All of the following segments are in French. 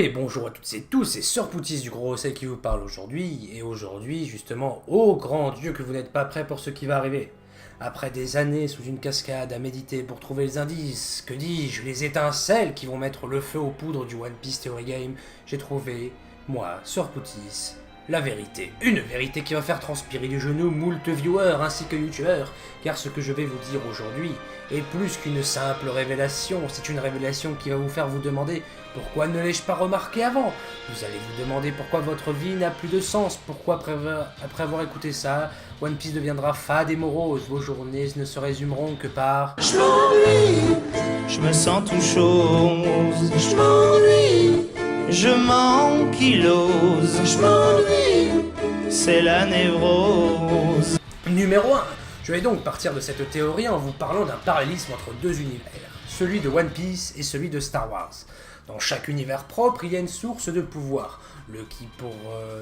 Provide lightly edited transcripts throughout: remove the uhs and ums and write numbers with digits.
Et bonjour à toutes et tous, c'est Sir Poutis du Gros Ocel qui vous parle aujourd'hui, et aujourd'hui, justement, ô grand Dieu que vous n'êtes pas prêts pour ce qui va arriver. Après des années sous une cascade à méditer pour trouver les indices, que dis-je, les étincelles qui vont mettre le feu aux poudres du One Piece Theory Game, j'ai trouvé, moi, Sir Poutis, la vérité. Une vérité qui va faire transpirer du genou moult viewers ainsi que youtubeurs, car ce que je vais vous dire aujourd'hui est plus qu'une simple révélation, c'est une révélation qui va vous faire vous demander pourquoi ne l'ai-je pas remarqué avant. Vous allez vous demander pourquoi votre vie n'a plus de sens, pourquoi après avoir écouté ça, One Piece deviendra fade et morose, vos journées ne se résumeront que par « Je m'ennuie, Je me sens tout chose, je m'ennuie, je m'ankylose, je m'ennuie ». c'est la névrose. Numéro 1. Je vais donc partir de cette théorie en vous parlant d'un parallélisme entre deux univers, celui de One Piece et celui de Star Wars. Dans chaque univers propre, il y a une source de pouvoir. Le Ki pour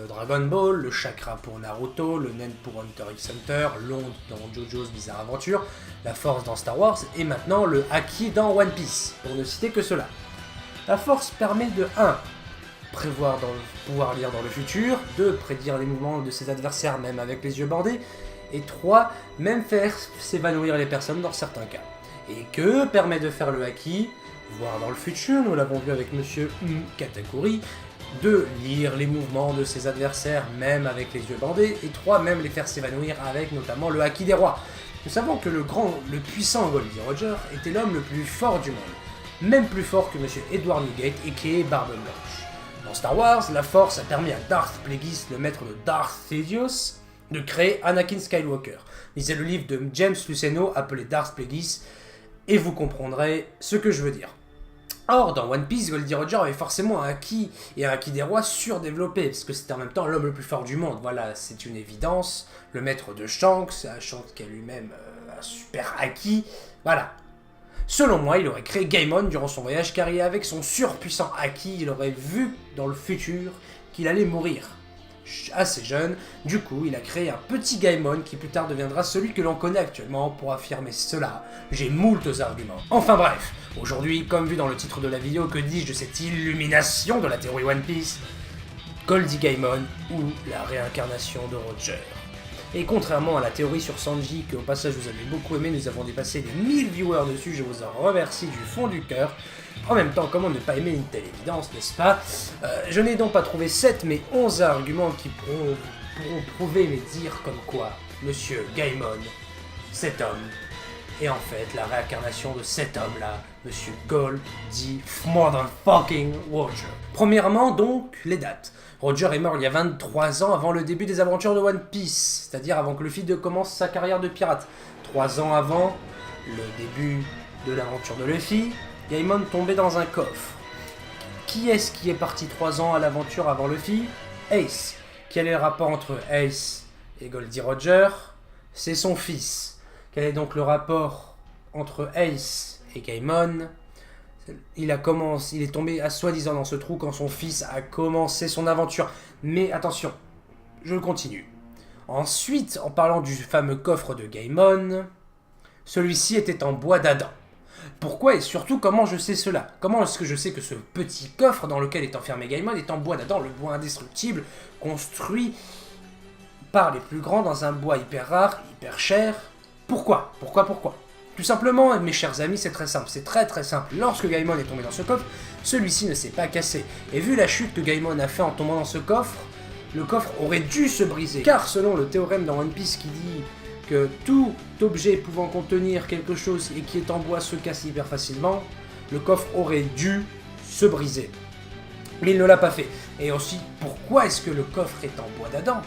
Dragon Ball, le Chakra pour Naruto, le Nen pour Hunter x Hunter, l'Onde dans JoJo's Bizarre Adventure, la Force dans Star Wars, et maintenant le Haki dans One Piece, pour ne citer que cela. La Force permet de 1. Pouvoir lire dans le futur, 2. Prédire les mouvements de ses adversaires même avec les yeux bandés, et 3. Même faire s'évanouir les personnes dans certains cas. Et que permet de faire le Haki? Voir dans le futur, nous l'avons vu avec Monsieur Katakuri, 2. Lire les mouvements de ses adversaires même avec les yeux bandés, et 3. Même les faire s'évanouir avec notamment le Haki des rois. Nous savons que le puissant Goldie Roger était l'homme le plus fort du monde, même plus fort que Monsieur Edward Newgate et qui est Barbe Blanche. Dans Star Wars, la Force a permis à Darth Plagueis, le maître de Darth Sidious, de créer Anakin Skywalker. Lisez le livre de James Luceno appelé Darth Plagueis, et vous comprendrez ce que je veux dire. Or, dans One Piece, Goldie Roger avait forcément un Haki, et un Haki des rois surdéveloppé, parce que c'était en même temps l'homme le plus fort du monde, voilà, c'est une évidence. Le maître de Shanks qui a lui-même un super Haki, voilà. Selon moi, il aurait créé Gaimon durant son voyage, car avec son surpuissant Haki, il aurait vu dans le futur qu'il allait mourir. Assez jeune, du coup, il a créé un petit Gaimon qui plus tard deviendra celui que l'on connaît actuellement. Pour affirmer cela, j'ai moultes arguments. Enfin bref, aujourd'hui, comme vu dans le titre de la vidéo, que dis-je de cette illumination de la théorie One Piece? Goldie Gaimon ou la réincarnation de Roger. Et contrairement à la théorie sur Sanji, que au passage vous avez beaucoup aimé, nous avons dépassé les 1000 viewers dessus, je vous en remercie du fond du cœur. En même temps, comment ne pas aimer une telle évidence, n'est-ce pas? Je n'ai donc pas trouvé 7 mais 11 arguments qui pourront prouver mais dire comme quoi Monsieur Gaimon, cet homme, est en fait la réincarnation de cet homme-là, Monsieur Goldie Motherfucking Roger. Premièrement donc, les dates. Roger est mort il y a 23 ans avant le début des aventures de One Piece, c'est-à-dire avant que Luffy commence sa carrière de pirate. 3 ans avant le début de l'aventure de Luffy, Gaimon tombait dans un coffre. Qui est-ce qui est parti 3 ans à l'aventure avant Luffy? Ace. Quel est le rapport entre Ace et Goldie Roger? C'est son fils. Quel est donc le rapport entre Ace et Gaimon? Il est tombé à soi-disant dans ce trou quand son fils a commencé son aventure. Mais attention, je continue. Ensuite, en parlant du fameux coffre de Gaimon, celui-ci était en bois d'Adam. Pourquoi et surtout comment je sais cela? Comment est-ce que je sais que ce petit coffre dans lequel est enfermé Gaimon est en bois d'Adam, le bois indestructible, construit par les plus grands dans un bois hyper rare, hyper cher? Pourquoi? Tout simplement, mes chers amis, c'est très simple, c'est très simple. Lorsque Gaimon est tombé dans ce coffre, celui-ci ne s'est pas cassé. Et vu la chute que Gaimon a fait en tombant dans ce coffre, le coffre aurait dû se briser. Car selon le théorème dans One Piece qui dit que tout objet pouvant contenir quelque chose et qui est en bois se casse hyper facilement, le coffre aurait dû se briser. Mais il ne l'a pas fait. Et aussi, pourquoi est-ce que le coffre est en bois d'Adam?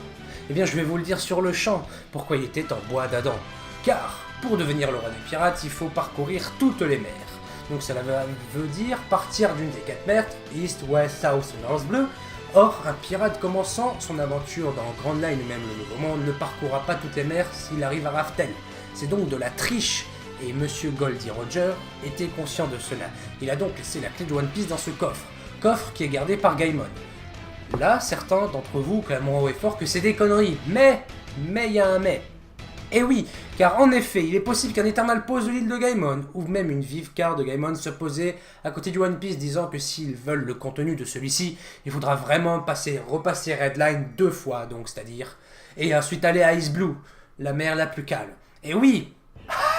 Eh bien, je vais vous le dire sur le champ, pourquoi il était en bois d'Adam. Car, pour devenir le roi des pirates, il faut parcourir toutes les mers. Donc cela veut dire partir d'une des 4 mers, East, West, South, North, Bleu. Or, un pirate commençant son aventure dans Grand Line ou même le Nouveau Monde ne parcourra pas toutes les mers s'il arrive à Raftel. C'est donc de la triche, et Monsieur Goldie Roger était conscient de cela. Il a donc laissé la clé de One Piece dans ce coffre qui est gardé par Gaimon. Là, certains d'entre vous clameront haut et fort que c'est des conneries, mais il y a un mais. Et oui, car en effet, il est possible qu'un Eternal pose de l'île de Gaimon, ou même une vive carte de Gaimon se posait à côté du One Piece disant que s'ils veulent le contenu de celui-ci, il faudra vraiment repasser Redline 2 fois, donc c'est-à-dire, et ensuite aller à Ice Blue, la mer la plus calme. Et oui,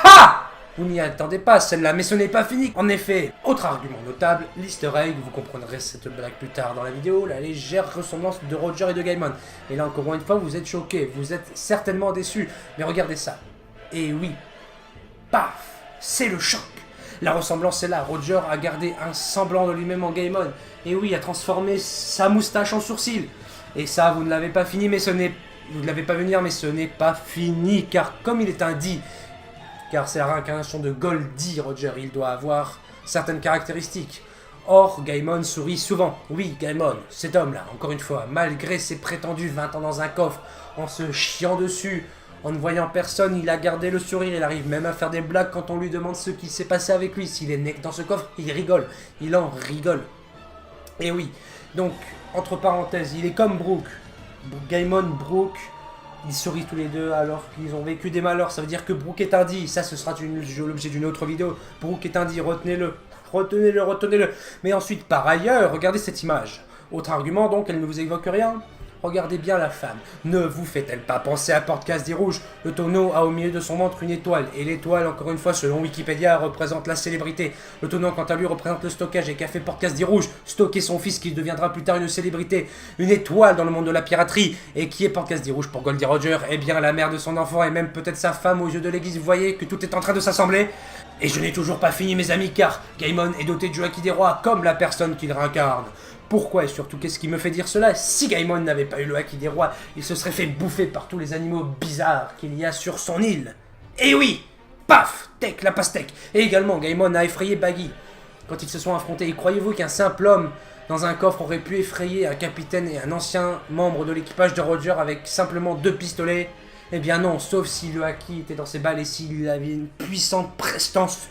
ha! Vous n'y attendez pas celle-là, mais ce n'est pas fini. En effet, autre argument notable, l'easter egg, vous comprendrez cette blague plus tard dans la vidéo, la légère ressemblance de Roger et de Gaimon. Et là encore une fois, vous êtes choqués, vous êtes certainement déçus. Mais regardez ça. Et oui, paf, c'est le choc. La ressemblance est là, Roger a gardé un semblant de lui-même en Gaimon. Et oui, a transformé sa moustache en sourcil. Et ça, vous ne l'avez pas fini, mais ce n'est... Vous ne l'avez pas venir, mais ce n'est pas fini, car comme il est un dit, car c'est la réincarnation de Goldie, Roger, il doit avoir certaines caractéristiques. Or, Gaimon sourit souvent. Oui, Gaimon, cet homme-là, encore une fois, malgré ses prétendus 20 ans dans un coffre, en se chiant dessus, en ne voyant personne, il a gardé le sourire, il arrive même à faire des blagues quand on lui demande ce qui s'est passé avec lui. S'il est né dans ce coffre, il rigole, il en rigole. Et oui, donc, entre parenthèses, il est comme Brook. Gaimon, Brook... Ils sourient tous les deux alors qu'ils ont vécu des malheurs. Ça veut dire que Brook est un dit. Ça, ce sera l'objet d'une autre vidéo. Brook est un dit. Retenez-le. Retenez-le, retenez-le. Mais ensuite, par ailleurs, regardez cette image. Autre argument, donc, elle ne vous évoque rien. Regardez bien la femme. Ne vous fait-elle pas penser à Porte-Casse-Dit Rouge? Le tonneau a au milieu de son ventre une étoile. Et l'étoile, encore une fois, selon Wikipédia, représente la célébrité. Le tonneau, quant à lui, représente le stockage. Et qu'a fait Porte-Casse-Dit Rouge? Stocker son fils qui deviendra plus tard une célébrité. Une étoile dans le monde de la piraterie. Et qui est Porte-Casse-Dit Rouge pour Goldie Roger? Eh bien, la mère de son enfant et même peut-être sa femme aux yeux de l'église. Vous voyez que tout est en train de s'assembler? Et je n'ai toujours pas fini, mes amis, car Gaimon est doté du Haki des Rois, comme la personne qu'il réincarne. Pourquoi et surtout qu'est-ce qui me fait dire cela? Si Gaimon n'avait pas eu le Haki des Rois, il se serait fait bouffer par tous les animaux bizarres qu'il y a sur son île. Et oui, paf, tech, la pastèque. Et également, Gaimon a effrayé Baggy quand ils se sont affrontés. Et croyez-vous qu'un simple homme dans un coffre aurait pu effrayer un capitaine et un ancien membre de l'équipage de Roger avec simplement 2 pistolets? Eh bien non, sauf si le Haki était dans ses balles et s'il avait une puissante prestance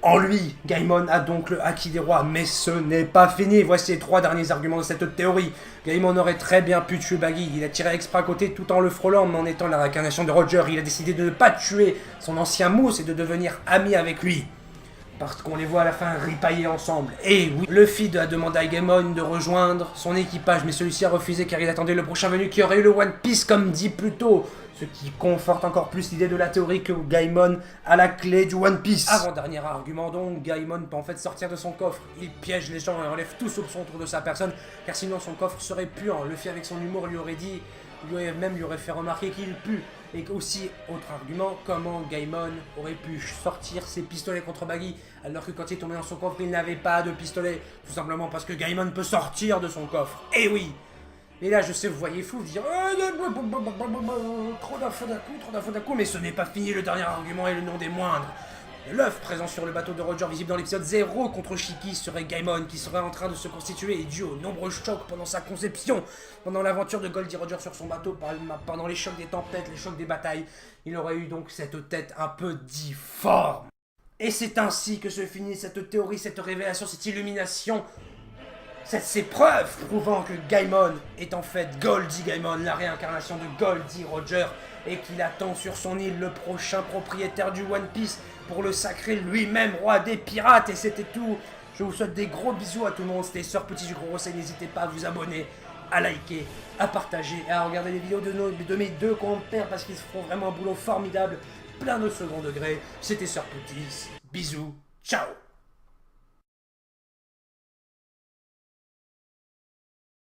en lui. Gaimon a donc le Haki des Rois, mais ce n'est pas fini. Voici les 3 derniers arguments de cette théorie. Gaimon aurait très bien pu tuer Baggy. Il a tiré exprès à côté tout en le frôlant, mais en étant la réincarnation de Roger, il a décidé de ne pas tuer son ancien mousse et de devenir ami avec lui. Parce qu'on les voit à la fin ripailler ensemble. Et oui, Luffy a demandé à Gaimon de rejoindre son équipage, mais celui-ci a refusé car il attendait le prochain venu qui aurait eu le One Piece comme dit plus tôt. Ce qui conforte encore plus l'idée de la théorie que Gaimon a la clé du One Piece. Avant-dernier argument donc, Gaimon peut en fait sortir de son coffre. Il piège les gens et enlève tout soupçon autour de sa personne, car sinon son coffre serait puant. Luffy avec son humour lui aurait dit, lui aurait fait remarquer qu'il pue. Et aussi, autre argument, comment Gaimon aurait pu sortir ses pistolets contre Baggy, alors que quand il est tombé dans son coffre, il n'avait pas de pistolet. Tout simplement parce que Gaimon peut sortir de son coffre. Et oui! Et là, je sais, vous voyez fou, vous dire trop d'infos d'un coup, mais ce n'est pas fini, le dernier argument est le nom des moindres. L'œuf présent sur le bateau de Roger, visible dans l'épisode 0 contre Shiki, serait Gaimon, qui serait en train de se constituer et dû aux nombreux chocs pendant sa conception, pendant l'aventure de Goldie Roger sur son bateau, pendant les chocs des tempêtes, les chocs des batailles. Il aurait eu donc cette tête un peu difforme. Et c'est ainsi que se finit cette théorie, cette révélation, cette illumination. Ces preuves prouvant que Gaimon est en fait Goldie Gaimon, la réincarnation de Goldie Roger, et qu'il attend sur son île le prochain propriétaire du One Piece pour le sacrer lui-même roi des pirates. Et c'était tout. Je vous souhaite des gros bisous à tout le monde. C'était Sœur Petit du Gros Rosset. N'hésitez pas à vous abonner, à liker, à partager et à regarder les vidéos de mes 2 compères parce qu'ils font vraiment un boulot formidable, plein de second degré. C'était Sœur Petit. Bisous. Ciao.